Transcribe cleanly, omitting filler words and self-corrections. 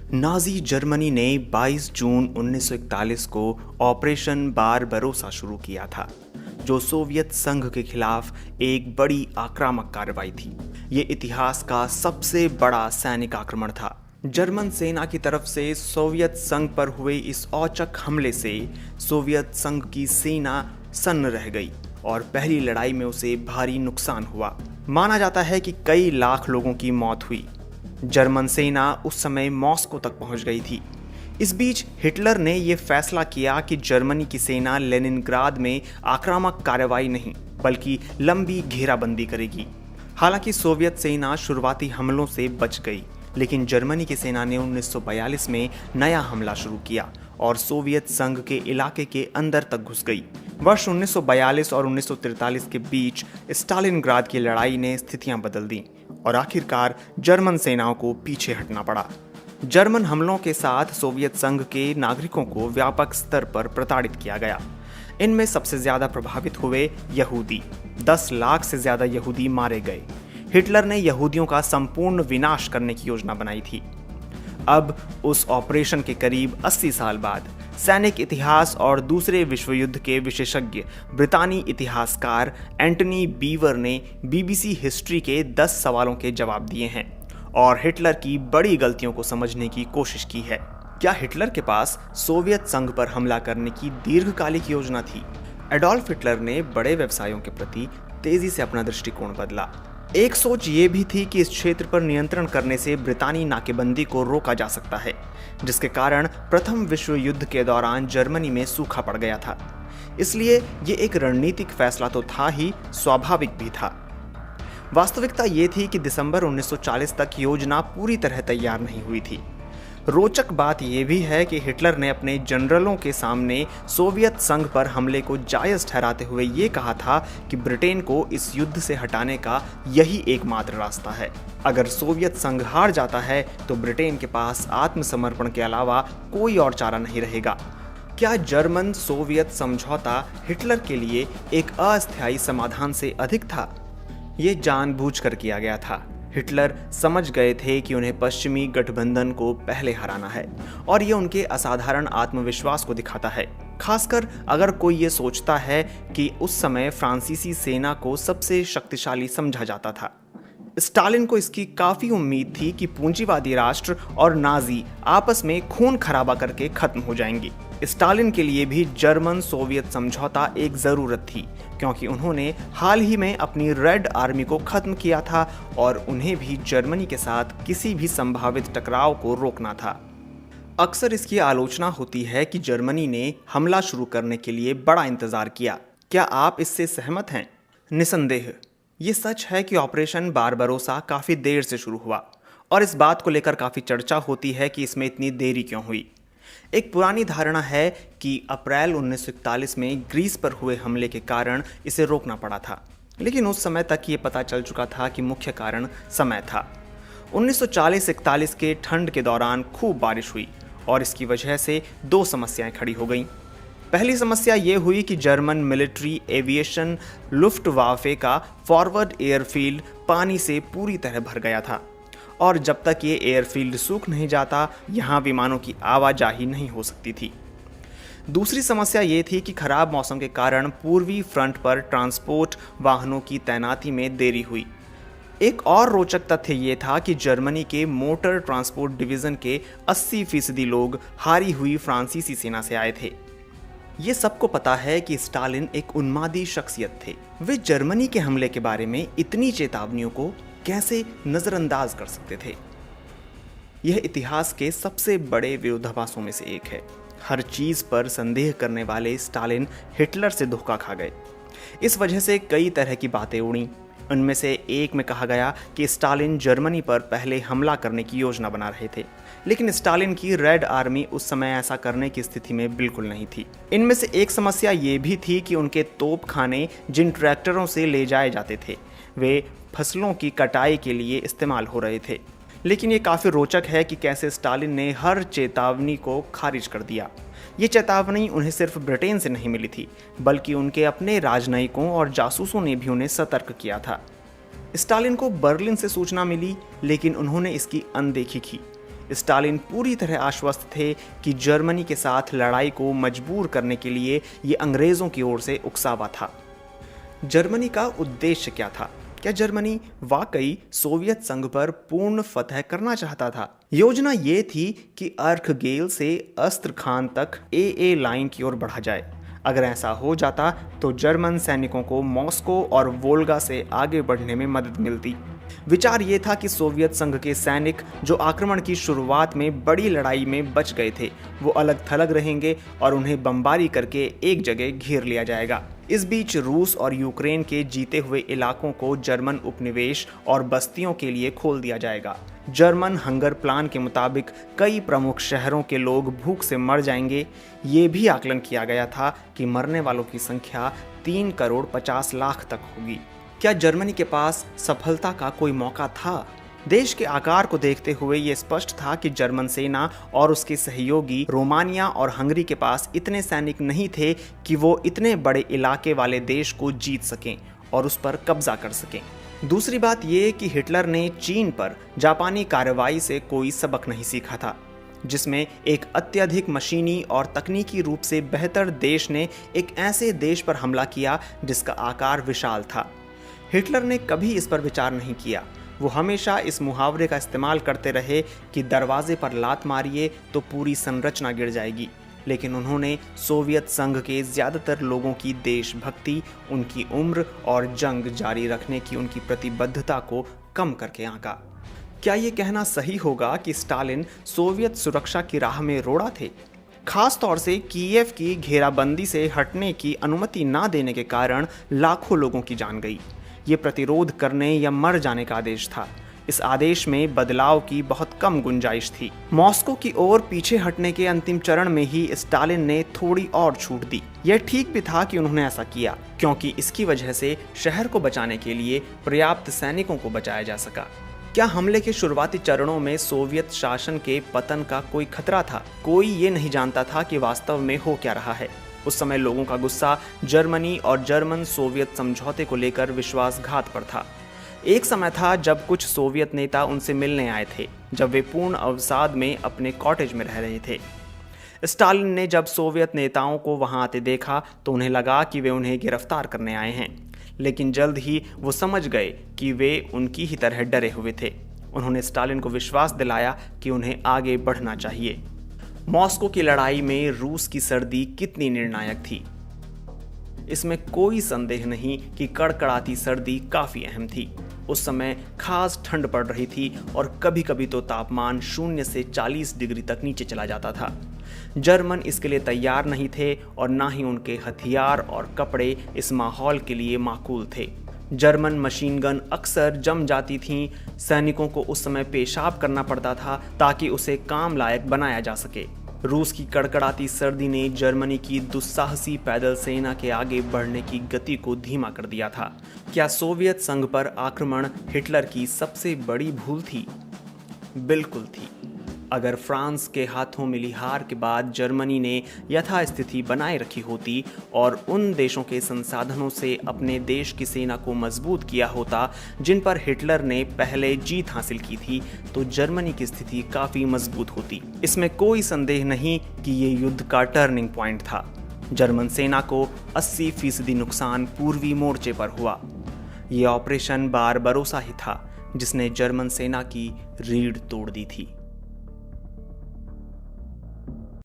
Nazi Germany ने 22 जून 1941 को operation Barbarossa शुरू किया था, जो सोवियत संघ के खिलाफ एक बड़ी आक्रामक कार्रवाई थी। ये इतिहास का सबसे बड़ा सैनिक आक्रमण था। जर्मन सेना की तरफ से सोवियत संघ पर हुए इस औचक हमले से सोवियत संघ की सेना सन्न रह गई और पहली लड़ाई में उसे भारी नुकसान हुआ। माना जाता है कि कई लाख लोगों की मौत हुई। जर्मन सेना उस समय मॉस्को तक पहुंच गई थी। इस बीच हिटलर ने यह फैसला किया कि जर्मनी की सेना लेनिनग्राद में आक्रामक कार्रवाई नहीं बल्कि लंबी घेराबंदी करेगी। हालांकि सोवियत सेना शुरुआती हमलों से बच गई, लेकिन जर्मनी की सेना ने 1942 में नया हमला शुरू किया और सोवियत संघ के इलाके के अंदर तक घुस गई। वर्ष 1942 और 1943 के बीच स्टालिनग्राद की लड़ाई ने स्थितियां बदल दी और आखिरकार जर्मन सेनाओं को पीछे हटना पड़ा। जर्मन हमलों के साथ सोवियत संघ के नागरिकों को व्यापक स्तर पर प्रताड़ित किया गया। इनमें सबसे ज्यादा प्रभावित हुए यहूदी। 10 लाख से ज्यादा यहूदी मारे गए। हिटलर ने यहूदियों का संपूर्ण विनाश करने की योजना बनाई थी। अब उस ऑपरेशन के करीब 80 साल बाद सैनिक इतिहास और दूसरे विश्व युद्ध के विशेषज्ञ ब्रितानी इतिहासकार एंटनी बीवर ने बीबीसी हिस्ट्री के 10 सवालों के जवाब दिए हैं और हिटलर की बड़ी गलतियों को समझने की कोशिश की है। क्या हिटलर के पास सोवियत संघ पर हमला करने की दीर्घकालिक योजना थी? एडोल्फ हिटलर ने बड़े व्यवसायों के प्रति तेजी से अपना दृष्टिकोण बदला। एक सोच ये भी थी कि इस क्षेत्र पर नियंत्रण करने से ब्रितानी नाकेबंदी को रोका जा सकता है, जिसके कारण प्रथम विश्व युद्ध के दौरान जर्मनी में सूखा पड़ गया था। इसलिए ये एक रणनीतिक फैसला तो था ही, स्वाभाविक भी था। वास्तविकता ये थी कि दिसंबर 1940 तक योजना पूरी तरह तैयार नहीं हुई थी। रोचक बात यह भी है कि हिटलर ने अपने जनरलों के सामने सोवियत संघ पर हमले को जायज ठहराते हुए ये कहा था कि ब्रिटेन को इस युद्ध से हटाने का यही एकमात्र रास्ता है। अगर सोवियत संघ हार जाता है तो ब्रिटेन के पास आत्मसमर्पण के अलावा कोई और चारा नहीं रहेगा। क्या जर्मन सोवियत समझौता हिटलर के लिए एक अस्थायी समाधान से अधिक था? ये जानबूझकर किया गया था। हिटलर समझ गए थे कि उन्हें पश्चिमी गठबंधन को पहले हराना है और ये उनके असाधारण आत्मविश्वास को दिखाता है, खासकर अगर कोई ये सोचता है कि उस समय फ्रांसीसी सेना को सबसे शक्तिशाली समझा जाता था। स्टालिन को इसकी काफी उम्मीद थी कि पूंजीवादी राष्ट्र और नाजी आपस में खून खराबा करके खत्म हो जाएंगे। स्टालिन के लिए भी जर्मन सोवियत समझौता एक जरूरत थी, क्योंकि उन्होंने हाल ही में अपनी रेड आर्मी को खत्म किया था और उन्हें भी जर्मनी के साथ किसी भी संभावित टकराव को रोकना था। अक्सर इसकी आलोचना होती है कि जर्मनी ने हमला शुरू करने के लिए बड़ा इंतजार किया। क्या आप इससे सहमत हैं? निसंदेह ये सच है कि ऑपरेशन बारबरोसा काफी देर से शुरू हुआ और इस बात को लेकर काफी चर्चा होती है कि इसमें इतनी देरी क्यों हुई। एक पुरानी धारणा है कि अप्रैल 1941 में ग्रीस पर हुए हमले के कारण इसे रोकना पड़ा था, लेकिन उस समय तक ये पता चल चुका था कि मुख्य कारण समय था। 1940-41 के ठंड के दौरान खूब बारिश हुई और इसकी वजह से 2 समस्याएं खड़ी हो गईं। पहली समस्या ये हुई कि जर्मन मिलिट्री एविएशन लुफ्टवाफे का फॉरवर्ड एयरफील्ड पानी से पूरी तरह भर गया था और जब तक ये एयरफील्ड सूख नहीं जाता, यहाँ विमानों की आवाजाही नहीं हो सकती थी। दूसरी समस्या ये थी कि खराब मौसम के कारण पूर्वी फ्रंट पर ट्रांसपोर्ट वाहनों की तैनाती में देरी हुई। एक और रोचक तथ्य ये था कि जर्मनी के मोटर ट्रांसपोर्ट डिवीजन के 80% लोग हारी हुई फ्रांसीसी सेना से आए थे। ये सबको पता है कि स्टालिन एक उन्मादी शख्सियत थे। वे जर्मनी के हमले के बारे में इतनी चेतावनियों को कैसे नजरअंदाज कर सकते थे? यह इतिहास के सबसे बड़े विरोधाभासों में से एक है। हर चीज पर संदेह करने वाले स्टालिन हिटलर से धोखा खा गए। इस वजह से कई तरह की बातें उड़ी। उनमें से एक में कहा गया कि स्टालिन जर्मनी पर पहले हमला करने की योजना बना रहे थे, लेकिन स्टालिन की रेड आर्मी उस समय ऐसा करने की स्थिति में बिल्कुल नहीं थी। इनमें से एक समस्या ये भी थी कि उनके तोपखाने जिन ट्रैक्टरों से ले जाए जाते थे वे फसलों की कटाई के लिए इस्तेमाल हो रहे थे। लेकिन ये काफ़ी रोचक है कि कैसे स्टालिन ने हर चेतावनी को खारिज कर दिया। ये चेतावनी उन्हें सिर्फ ब्रिटेन से नहीं मिली थी, बल्कि उनके अपने राजनयिकों और जासूसों ने भी उन्हें सतर्क किया था। स्टालिन को बर्लिन से सूचना मिली, लेकिन उन्होंने इसकी अनदेखी की। स्टालिन पूरी तरह आश्वस्त थे कि जर्मनी के साथ लड़ाई को मजबूर करने के लिए ये अंग्रेज़ों की ओर से उकसावा था। जर्मनी का उद्देश्य क्या था? क्या जर्मनी वाकई सोवियत संघ पर पूर्ण फतह करना चाहता था? योजना ये थी कि अर्खगेल से अस्त्रखान तक ए लाइन की ओर बढ़ा जाए। अगर ऐसा हो जाता तो जर्मन सैनिकों को मॉस्को और वोल्गा से आगे बढ़ने में मदद मिलती। विचार ये था कि सोवियत संघ के सैनिक जो आक्रमण की शुरुआत में बड़ी लड़ाई में बच गए थे, वो अलग थलग रहेंगे और उन्हें बमबारी करके एक जगह घेर लिया जाएगा। इस बीच रूस और यूक्रेन के जीते हुए इलाकों को जर्मन उपनिवेश और बस्तियों के लिए खोल दिया जाएगा। जर्मन हंगर प्लान के मुताबिक कई प्रमुख शहरों के लोग भूख से मर जाएंगे। ये भी आकलन किया गया था कि मरने वालों की संख्या 3,50,00,000 तक होगी। क्या जर्मनी के पास सफलता का कोई मौका था? देश के आकार को देखते हुए ये स्पष्ट था कि जर्मन सेना और उसके सहयोगी रोमानिया और हंगरी के पास इतने सैनिक नहीं थे कि वो इतने बड़े इलाके वाले देश को जीत सकें और उस पर कब्जा कर सकें। दूसरी बात ये कि हिटलर ने चीन पर जापानी कार्रवाई से कोई सबक नहीं सीखा था, जिसमें एक अत्यधिक मशीनी और तकनीकी रूप से बेहतर देश ने एक ऐसे देश पर हमला किया जिसका आकार विशाल था। हिटलर ने कभी इस पर विचार नहीं किया। वो हमेशा इस मुहावरे का इस्तेमाल करते रहे कि दरवाजे पर लात मारिए तो पूरी संरचना गिर जाएगी। लेकिन उन्होंने सोवियत संघ के ज़्यादातर लोगों की देशभक्ति, उनकी उम्र और जंग जारी रखने की उनकी प्रतिबद्धता को कम करके आंका। क्या ये कहना सही होगा कि स्टालिन सोवियत सुरक्षा की राह में रोड़ा थे? खास तौर से कीयेव की घेराबंदी से हटने की अनुमति ना देने के कारण लाखों लोगों की जान गई। ये प्रतिरोध करने या मर जाने का आदेश था। इस आदेश में बदलाव की बहुत कम गुंजाइश थी। मॉस्को की ओर पीछे हटने के अंतिम चरण में ही स्टालिन ने थोड़ी और छूट दी। यह ठीक भी था कि उन्होंने ऐसा किया, क्योंकि इसकी वजह से शहर को बचाने के लिए पर्याप्त सैनिकों को बचाया जा सका। क्या हमले के शुरुआती चरणों में सोवियत शासन के पतन का कोई खतरा था? कोई ये नहीं जानता था कि वास्तव में हो क्या रहा है। उस समय लोगों का गुस्सा जर्मनी और जर्मन सोवियत समझौते को लेकर विश्वासघात पर था। एक समय था जब कुछ सोवियत नेता उनसे मिलने आए थे, जब वे पूर्ण अवसाद में अपने कॉटेज में रह रहे थे। स्टालिन ने जब सोवियत नेताओं को वहां आते देखा तो उन्हें लगा कि वे उन्हें गिरफ्तार करने आए हैं, लेकिन जल्द ही वो समझ गए कि वे उनकी ही तरह डरे हुए थे। उन्होंने स्टालिन को विश्वास दिलाया कि उन्हें आगे बढ़ना चाहिए। मॉस्को की लड़ाई में रूस की सर्दी कितनी निर्णायक थी, इसमें कोई संदेह नहीं कि कड़कड़ाती सर्दी काफ़ी अहम थी। उस समय खास ठंड पड़ रही थी और कभी कभी तो तापमान 0 से 40 डिग्री तक नीचे चला जाता था। जर्मन इसके लिए तैयार नहीं थे और ना ही उनके हथियार और कपड़े इस माहौल के लिए माकूल थे। जर्मन मशीन गन अक्सर जम जाती थीं। सैनिकों को उस समय पेशाब करना पड़ता था ताकि उसे काम लायक बनाया जा सके। रूस की कड़कड़ाती सर्दी ने जर्मनी की दुस्साहसी पैदल सेना के आगे बढ़ने की गति को धीमा कर दिया था। क्या सोवियत संघ पर आक्रमण हिटलर की सबसे बड़ी भूल थी? बिल्कुल थी। अगर फ्रांस के हाथों मिली हार के बाद जर्मनी ने यथास्थिति बनाए रखी होती और उन देशों के संसाधनों से अपने देश की सेना को मजबूत किया होता जिन पर हिटलर ने पहले जीत हासिल की थी, तो जर्मनी की स्थिति काफ़ी मजबूत होती। इसमें कोई संदेह नहीं कि ये युद्ध का टर्निंग पॉइंट था। जर्मन सेना को 80% नुकसान पूर्वी मोर्चे पर हुआ। ये ऑपरेशन बारबरोसा ही था जिसने जर्मन सेना की रीढ़ तोड़ दी थी।